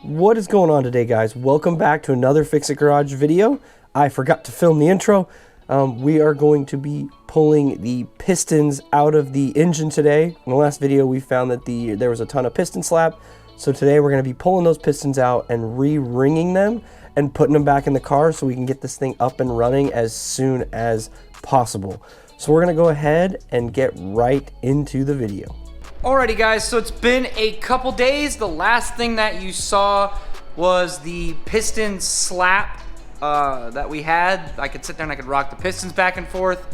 What is going on today, guys? Welcome back to another Fix It Garage video. I forgot to film the intro. We are going to be pulling the pistons out of the engine today. In the last video, we found that there was a ton of piston slap. So today we're going to be pulling those pistons out and re-ringing them and putting them back in the car so we can get this thing up and running as soon as possible. So we're going to go ahead and get right into the video. Alrighty guys, so it's been a couple days. The last thing that you saw was the piston slap that we had. I could sit there and I could rock the pistons back and forth.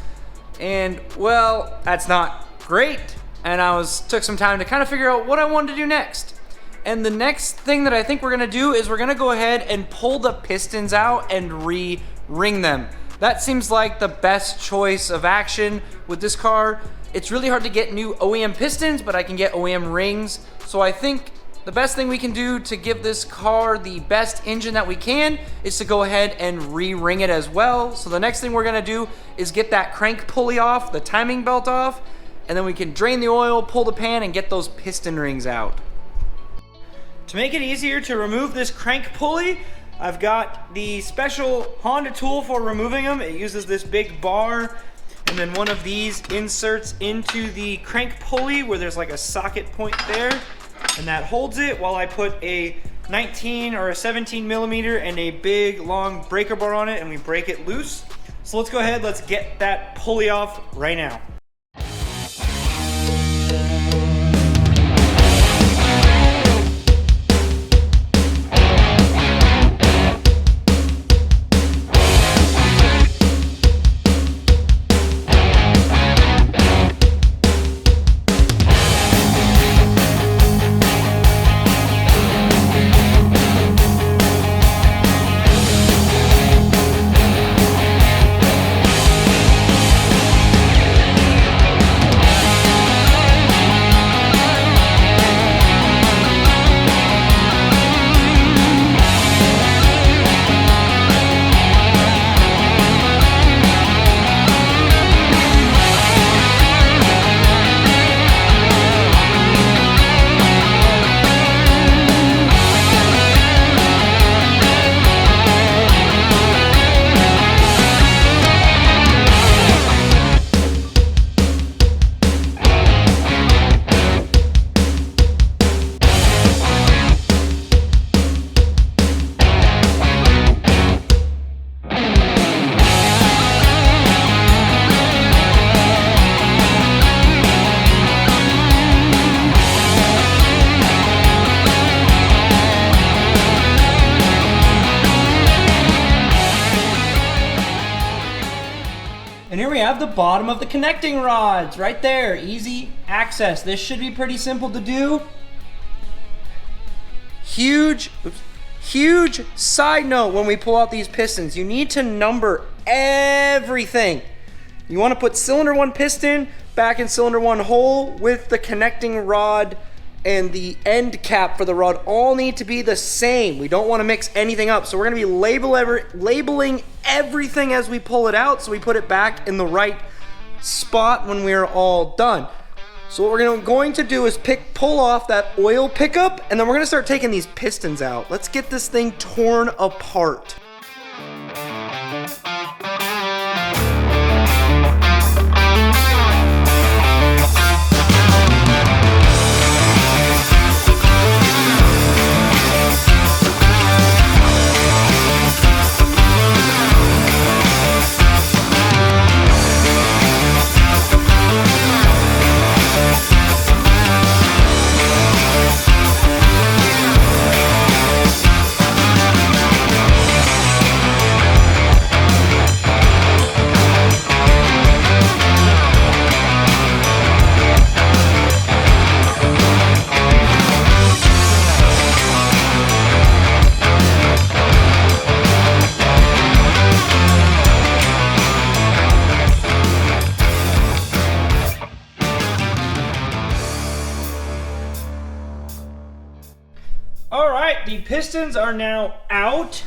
And well, that's not great. And I took some time to kind of figure out what I wanted to do next. And the next thing that I think we're gonna do is we're gonna go ahead and pull the pistons out and re-ring them. That seems like the best choice of action with this car. It's really hard to get new OEM pistons, but I can get OEM rings. So I think the best thing we can do to give this car the best engine that we can is to go ahead and re-ring it as well. So the next thing we're gonna do is get that crank pulley off, the timing belt off, and then we can drain the oil, pull the pan, and get those piston rings out. To make it easier to remove this crank pulley, I've got the special Honda tool for removing them. It uses this big bar, and then one of these inserts into the crank pulley where there's like a socket point there, and that holds it while I put a 19 or a 17 millimeter and a big long breaker bar on it, and we break it loose. So let's go ahead, let's get that pulley off right now. And here we have the bottom of the connecting rods right there. Easy access. This should be pretty simple to do. Huge side note when we pull out these pistons, you need to number everything. You want to put cylinder 1 piston back in cylinder 1 hole with the connecting rod and the end cap for the rod all need to be the same. We don't want to mix anything up. So we're going to be labeling everything as we pull it out so we put it back in the right spot when we're all done. So what we're going to do is pull off that oil pickup, and then we're going to start taking these pistons out. Let's get this thing torn apart. Alright, the pistons are now out.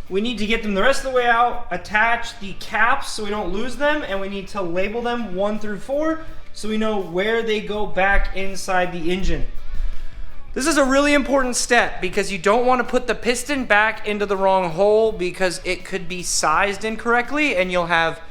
We need to get them the rest of the way out, attach the caps so we don't lose them, and we need to label them 1 through 4 so we know where they go back inside the engine. This is a really important step because you don't want to put the piston back into the wrong hole because it could be sized incorrectly and you'll have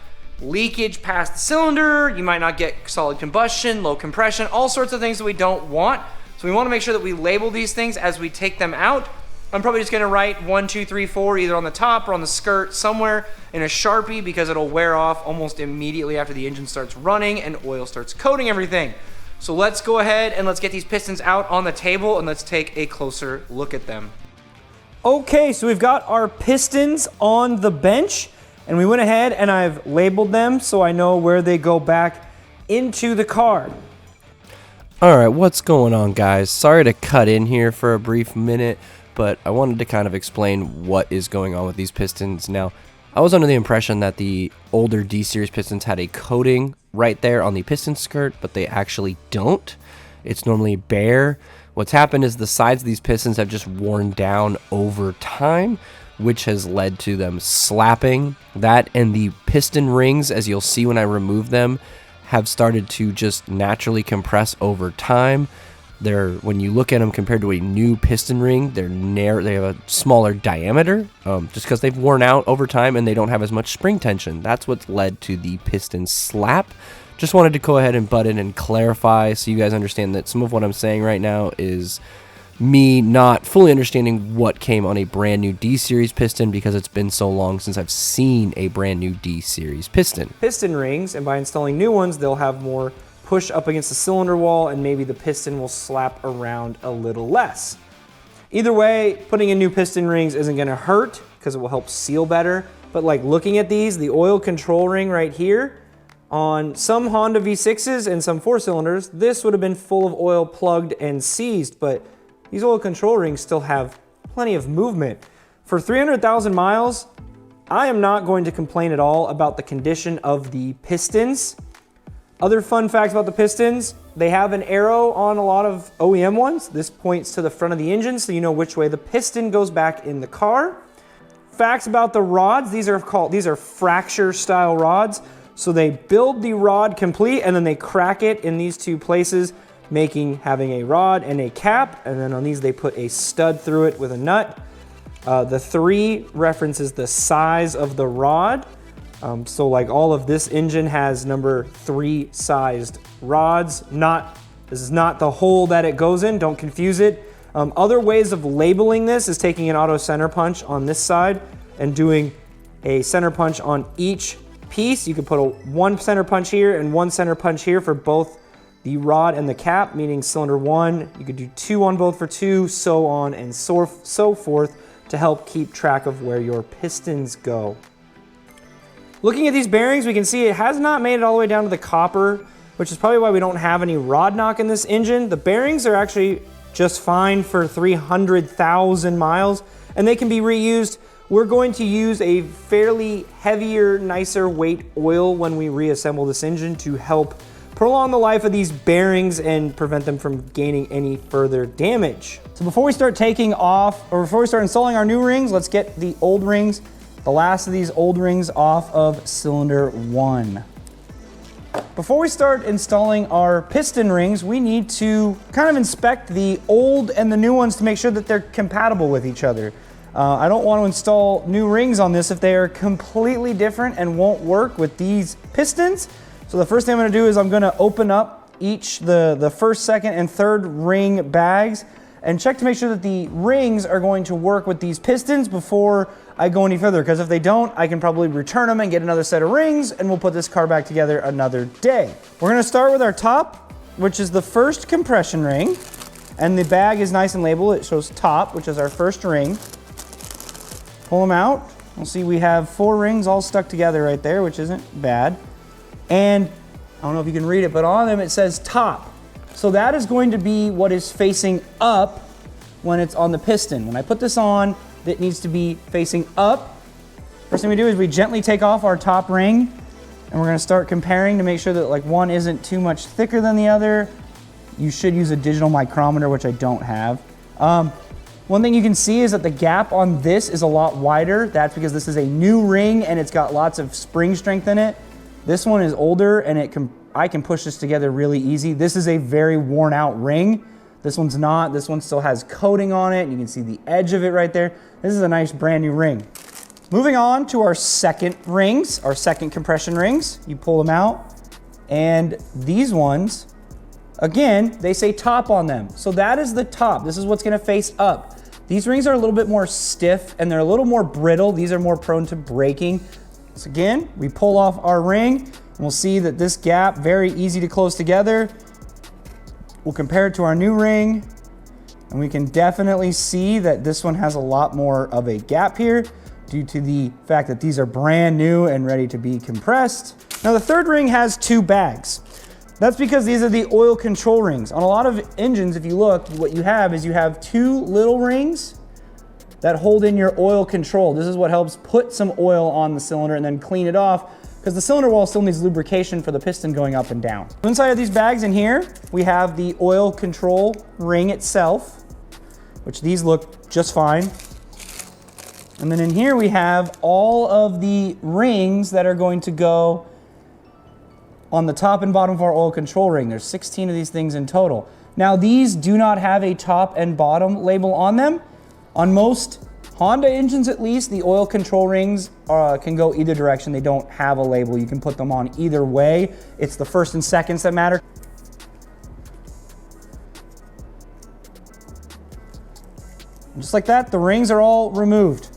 leakage past the cylinder. You might not get solid combustion, low compression, all sorts of things that we don't want. So we want to make sure that we label these things as we take them out. I'm probably just going to write 1, 2, 3, 4 either on the top or on the skirt somewhere in a Sharpie because it'll wear off almost immediately after the engine starts running and oil starts coating everything. So let's go ahead and let's get these pistons out on the table and let's take a closer look at them. Okay, so we've got our pistons on the bench and we went ahead and I've labeled them so I know where they go back into the car. All right, what's going on, guys? Sorry to cut in here for a brief minute, but I wanted to kind of explain what is going on with these pistons. Now, I was under the impression that the older D-Series pistons had a coating right there on the piston skirt, but they actually don't. It's normally bare. What's happened is the sides of these pistons have just worn down over time, which has led to them slapping. That and the piston rings, as you'll see when I remove them, have started to just naturally compress over time. When you look at them compared to a new piston ring, they're narrow. They have a smaller diameter, just because they've worn out over time and they don't have as much spring tension. That's what's led to the piston slap. Just wanted to go ahead and butt in and clarify so you guys understand that some of what I'm saying right now is me not fully understanding what came on a brand new D-Series piston because it's been so long since I've seen a brand new D-Series piston. Piston rings, and by installing new ones, they'll have more push up against the cylinder wall and maybe the piston will slap around a little less. Either way, putting in new piston rings isn't going to hurt because it will help seal better. But like looking at these, the oil control ring right here, on some Honda V6s and some 4-cylinders, this would have been full of oil plugged and seized, but these oil control rings still have plenty of movement. For 300,000 miles, I am not going to complain at all about the condition of the pistons. Other fun facts about the pistons, they have an arrow on a lot of OEM ones. This points to the front of the engine so you know which way the piston goes back in the car. Facts about the rods, these are fracture style rods. So they build the rod complete and then they crack it in these two places, having a rod and a cap. And then on these, they put a stud through it with a nut. The 3 references the size of the rod. So like all of this engine has number 3 sized rods. This is not the hole that it goes in, don't confuse it. Other ways of labeling this is taking an auto center punch on this side and doing a center punch on each piece. You could put one center punch here and one center punch here for both the rod and the cap, meaning cylinder 1. You could do 2 on both for 2, so on and so forth to help keep track of where your pistons go. Looking at these bearings, we can see it has not made it all the way down to the copper, which is probably why we don't have any rod knock in this engine. The bearings are actually just fine for 300,000 miles, and they can be reused. We're going to use a fairly heavier, nicer weight oil when we reassemble this engine to help prolong the life of these bearings and prevent them from gaining any further damage. So before we start before we start installing our new rings, let's get the old rings, the last of these old rings off of cylinder 1. Before we start installing our piston rings, we need to kind of inspect the old and the new ones to make sure that they're compatible with each other. I don't want to install new rings on this if they are completely different and won't work with these pistons. So the first thing I'm going to do is I'm going to open up each the first, second, and third ring bags and check to make sure that the rings are going to work with these pistons before I go any further, because if they don't, I can probably return them and get another set of rings and we'll put this car back together another day. We're going to start with our top, which is the first compression ring, and the bag is nice and labeled. It shows top, which is our first ring. Pull them out. We'll see we have 4 rings all stuck together right there, which isn't bad. And I don't know if you can read it, but on them it says top. So that is going to be what is facing up when it's on the piston. When I put this on, it needs to be facing up. First thing we do is we gently take off our top ring, and we're going to start comparing to make sure that like one isn't too much thicker than the other. You should use a digital micrometer, which I don't have. One thing you can see is that the gap on this is a lot wider. That's because this is a new ring and it's got lots of spring strength in it. This one is older and I can push this together really easy. This is a very worn out ring. This one's not. This one still has coating on it. You can see the edge of it right there. This is a nice brand new ring. Moving on to our second rings, our second compression rings. You pull them out, and these ones, again, they say top on them. So that is the top. This is what's gonna face up. These rings are a little bit more stiff and they're a little more brittle. These are more prone to breaking. So again, we pull off our ring and we'll see that this gap, very easy to close together. We'll compare it to our new ring and we can definitely see that this one has a lot more of a gap here due to the fact that these are brand new and ready to be compressed. Now the third ring has two bags. That's because these are the oil control rings. On a lot of engines, if you look, what you have is you have two little rings that hold in your oil control. This is what helps put some oil on the cylinder and then clean it off, because the cylinder wall still needs lubrication for the piston going up and down. Inside of these bags in here, we have the oil control ring itself, which these look just fine. And then in here we have all of the rings that are going to go on the top and bottom of our oil control ring. There's 16 of these things in total. Now these do not have a top and bottom label on them. On most Honda engines at least, the oil control rings can go either direction. They don't have a label. You can put them on either way. It's the first and seconds that matter. Just like that, the rings are all removed.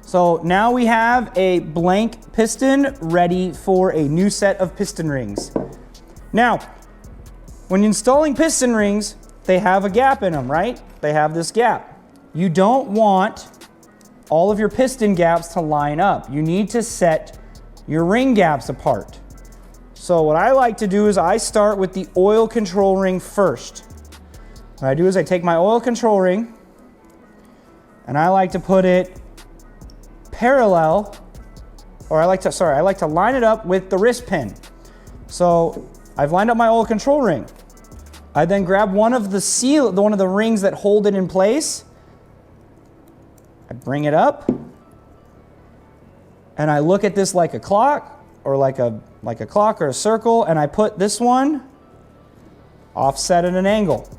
So now we have a blank piston ready for a new set of piston rings. Now, when installing piston rings, they have a gap in them, right? They have this gap. You don't want all of your piston gaps to line up. You need to set your ring gaps apart. So what I like to do is I start with the oil control ring first. What I do is I take my oil control ring and I like to put it parallel, or I like to line it up with the wrist pin. So I've lined up my oil control ring. I then grab one of the rings that hold it in place. I bring it up and I look at this like a clock or like a clock or a circle, and I put this one offset at an angle.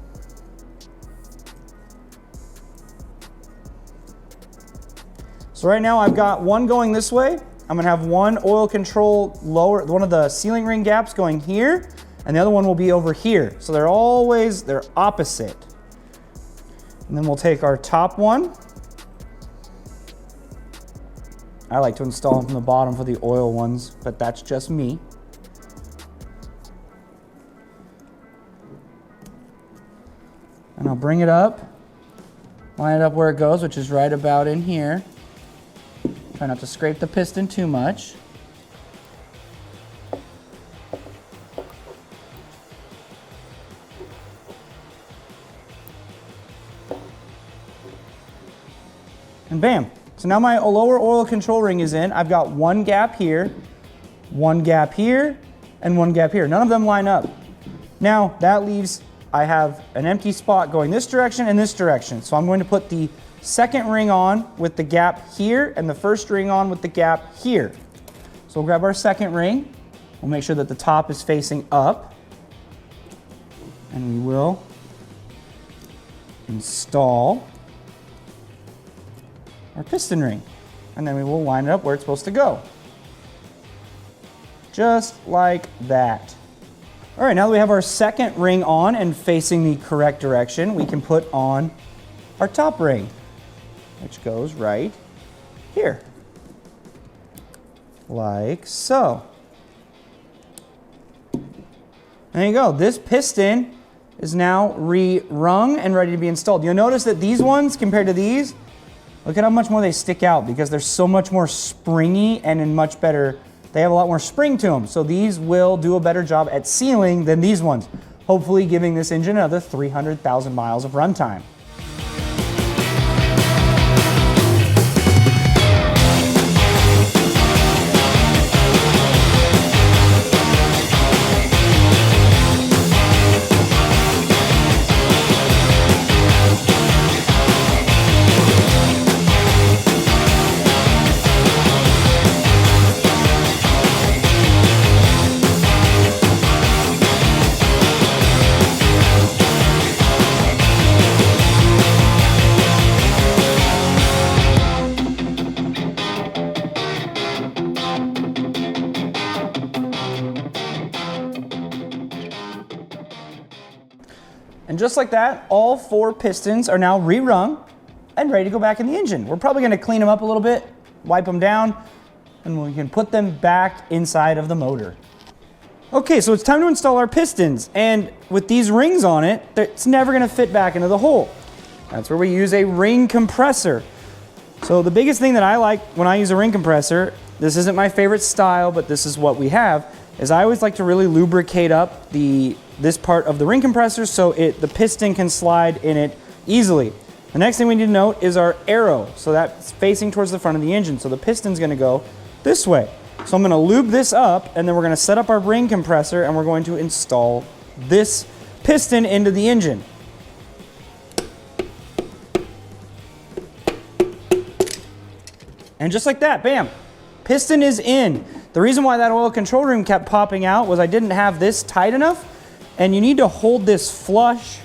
So right now I've got one going this way. I'm gonna have one oil control lower, one of the sealing ring gaps going here, and the other one will be over here. So they're opposite. And then we'll take our top one. I like to install them from the bottom for the oil ones, but that's just me. And I'll bring it up, line it up where it goes, which is right about in here. Try not to scrape the piston too much. And bam. So now my lower oil control ring is in. I've got one gap here, one gap here, and one gap here. None of them line up. Now that leaves, I have an empty spot going this direction and this direction. So I'm going to put the second ring on with the gap here and the first ring on with the gap here. So we'll grab our second ring. We'll make sure that the top is facing up. And we will install our piston ring. And then we will line it up where it's supposed to go. Just like that. All right, now that we have our second ring on and facing the correct direction, we can put on our top ring, which goes right here, like so. There you go. This piston is now re-rung and ready to be installed. You'll notice that these ones, compared to these, look at how much more they stick out because they're so much more springy and in much better, they have a lot more spring to them. So these will do a better job at sealing than these ones, hopefully giving this engine another 300,000 miles of runtime. just like that, all 4 pistons are now re-rung and ready to go back in the engine. We're probably gonna clean them up a little bit, wipe them down, and we can put them back inside of the motor. Okay, so it's time to install our pistons, and with these rings on it, it's never gonna fit back into the hole. That's where we use a ring compressor. So the biggest thing that I like when I use a ring compressor, this isn't my favorite style, but this is what we have, is I always like to really lubricate up this part of the ring compressor so the piston can slide in it easily. The next thing we need to note is our arrow. So that's facing towards the front of the engine. So the piston's gonna go this way. So I'm gonna lube this up, and then we're gonna set up our ring compressor, and we're going to install this piston into the engine. And just like that, bam, piston is in. The reason why that oil control room kept popping out was I didn't have this tight enough, and you need to hold this flush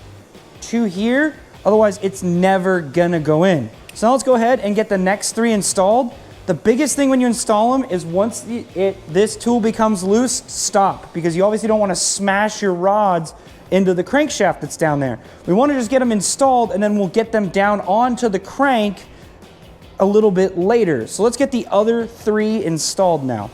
to here, otherwise it's never gonna go in. So now let's go ahead and get the next 3 installed. The biggest thing when you install them is once this tool becomes loose, stop, because you obviously don't wanna smash your rods into the crankshaft that's down there. We wanna just get them installed, and then we'll get them down onto the crank a little bit later. So let's get the other 3 installed now.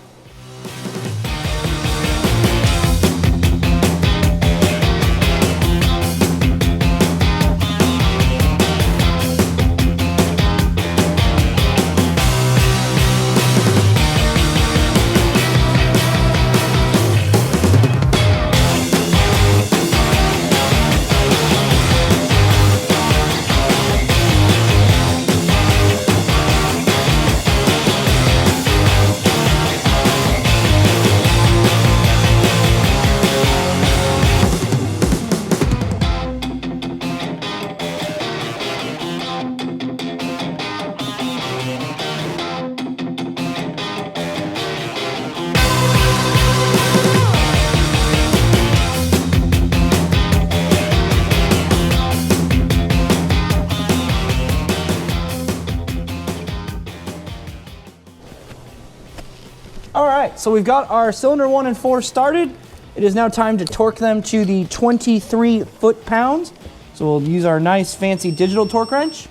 All right, so we've got our cylinder 1 and 4 started. It is now time to torque them to the 23 foot-pounds. So we'll use our nice fancy digital torque wrench.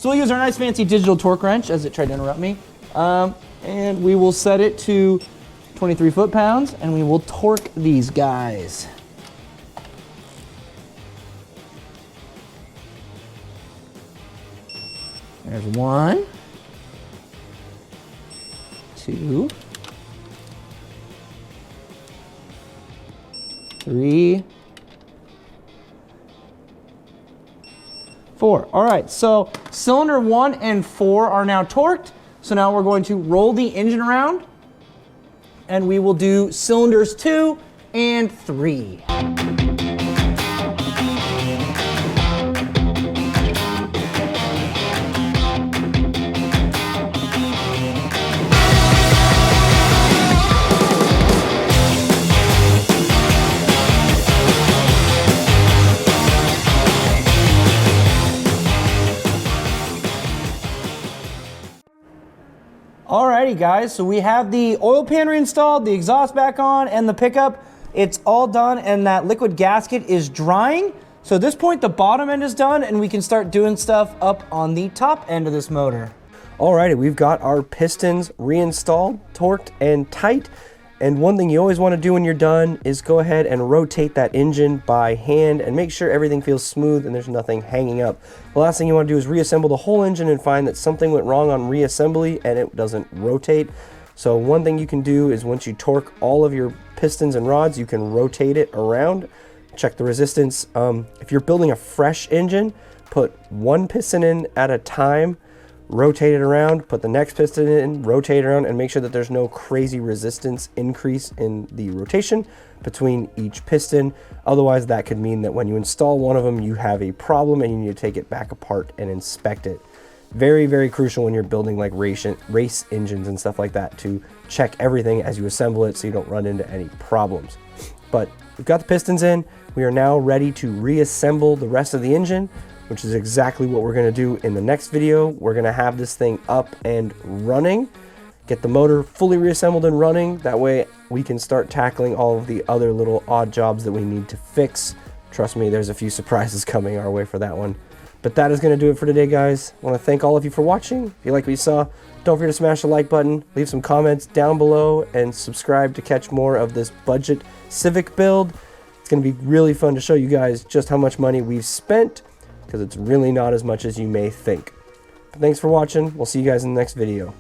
As it tried to interrupt me. And we will set it to 23 foot-pounds, and we will torque these guys. There's 1, 2, 3, 4. All right, so cylinder 1 and 4 are now torqued. So now we're going to roll the engine around, and we will do cylinders 2 and 3. Alrighty guys, so we have the oil pan reinstalled, the exhaust back on, and the pickup. It's all done, and that liquid gasket is drying. So at this point, the bottom end is done, and we can start doing stuff up on the top end of this motor. Alrighty, we've got our pistons reinstalled, torqued, and tight. And one thing you always want to do when you're done is go ahead and rotate that engine by hand and make sure everything feels smooth and there's nothing hanging up. The last thing you want to do is reassemble the whole engine and find that something went wrong on reassembly and it doesn't rotate. So one thing you can do is once you torque all of your pistons and rods, you can rotate it around, check the resistance. If you're building a fresh engine, put one piston in at a time, rotate it around, put the next piston in, rotate it around, and make sure that there's no crazy resistance increase in the rotation between each piston. Otherwise, that could mean that when you install one of them, you have a problem and you need to take it back apart and inspect it. Very, very crucial when you're building like race engines and stuff like that to check everything as you assemble it so you don't run into any problems. But we've got the pistons in. We are now ready to reassemble the rest of the engine, which is exactly what we're gonna do in the next video. We're gonna have this thing up and running, get the motor fully reassembled and running. That way we can start tackling all of the other little odd jobs that we need to fix trust me, there's a few surprises coming our way for that one. But that is going to do it for today, guys. I want to thank all of you for watching. If you like what you saw, don't forget to smash the like button, leave some comments down below, and subscribe to catch more of this budget Civic build. It's going to be really fun to show you guys just how much money we've spent, because it's really not as much as you may think. But thanks for watching. We'll see you guys in the next video.